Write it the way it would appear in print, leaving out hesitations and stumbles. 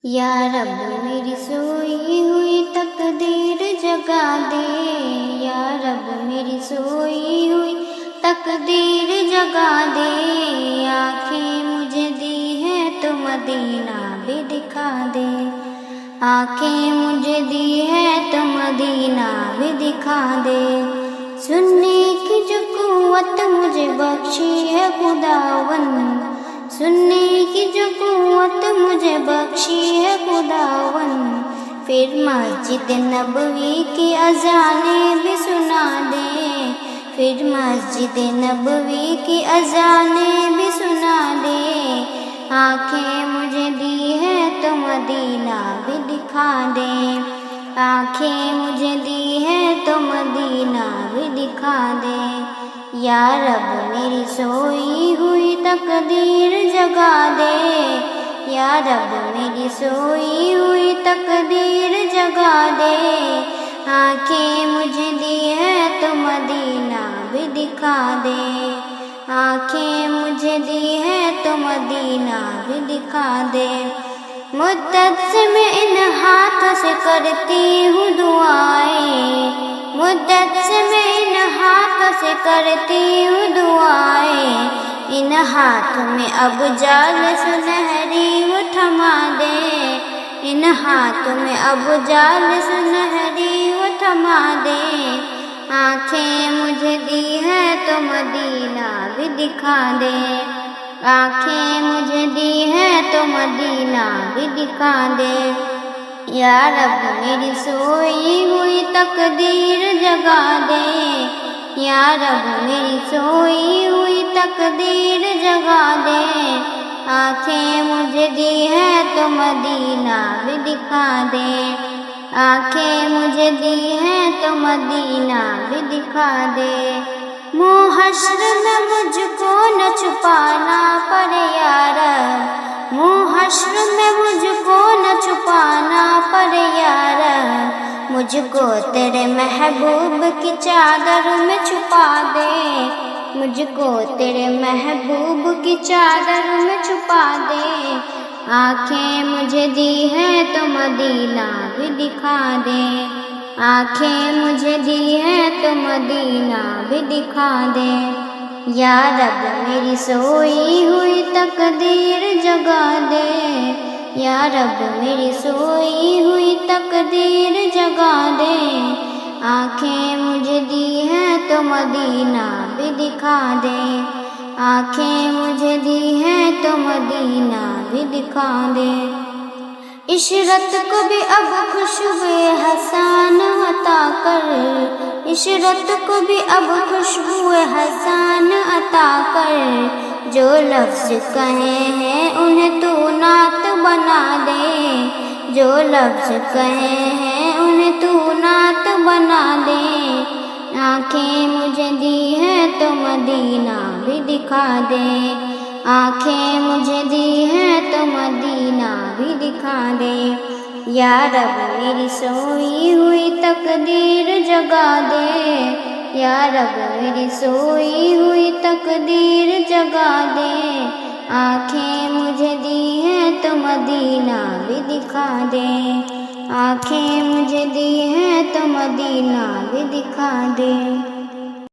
یا رب میری سوئی ہوئی تقدیر جگا دے، یا رب میری سوئی ہوئی تقدیر جگا دے، آنکھیں مجھے دی ہے تو مدینہ بھی دکھا دے، آنکھیں مجھے دی ہے تو مدینہ بھی دکھا دے، سننے کی جو قوت مجھے بخشی ہے خداوند، سننے کی جو قوت مجھے بخشی ہے خداوند، پھر مسجد نبوی کی اذانیں بھی سنا دے، پھر مسجد نبوی کی اذانیں بھی سنا دے، آنکھیں مجھے دی ہے تو مدینہ بھی دکھا دے، آنکھیں مجھے دی ہے تو مدینہ بھی دکھا دے، یا رب میری سوئی ہوئی تقدیر جگا دے، یا رب میری سوئی ہوئی تقدیر جگا دے، آنکھیں مجھے دی ہے تو مدینہ بھی دکھا دے، آنکھیں مجھے دی ہے تو مدینہ بھی دکھا دے، مدت سے میں ان ہاتھوں سے کرتی ہوں دعائیں، مدت سے میں ان ہاتھوں سے کرتی ہوں دعائیں، ان ہاتھوں میں اب جال سنہری وہ تھما دے، ان ہاتھوں میں اب جال سنہری وہ تھما دے، آنکھیں مجھے دی ہے تو مدینہ بھی دکھا دے، آنکھیں مجھے دی ہے تو مدینہ بھی دکھا دے، یا رب میری سوئی ہوئی تقدیر جگا دے، یا رب میری سوئی ہوئی تقدیر جگا دے، آنکھیں مجھے دی ہے تو مدینہ بھی دکھا دے، آنکھیں مجھے دی ہے تو مدینہ بھی دکھا دے، منہ حشر میں مجھ کو نہ چھپانا پڑے یا رب، منہ حشر میں مجھ کو نہ چھپانا پڑے یا رب، مجھ کو تیرے محبوب کی چادر میں چھپا دے، مجھ کو تیرے محبوب کی چادر میں چھپا دے، آنکھیں مجھے دی ہے تو مدینہ بھی دکھا دے، آنکھیں مجھے دی ہے تو مدینہ بھی دکھا دے، یا رب میری سوئی ہوئی تقدیر جگا دے، یا رب میری سوئی ہوئی تقدیر جگا دے، آنکھیں مجھے دی ہے تو مدینہ بھی دکھا دے، آنکھیں مجھے دی ہے تو مدینہ بھی دکھا دے، عشرت کو بھی اب خوشبو حسان عطا کر، عشرت کو بھی اب خوشبو حسان عطا کر، جو لفظ کہے ہیں انہیں تو نعت بنا دے، جو لفظ کہے ہیں انہیں تو نعت بنا دے، آنکھیں مجھے دی ہے تو مدینہ بھی دکھا دے، آنکھیں مجھے دی ہے تو مدینہ بھی دکھا دے، یا رب میری سوئی ہوئی تقدیر جگا دے، یا رب میری سوئی ہوئی تقدیر جگا دے، آنکھیں مجھے دی ہے تو مدینہ بھی دکھا دے، آنکھیں مجھے دی ہے تو مدینہ بھی دکھا دے۔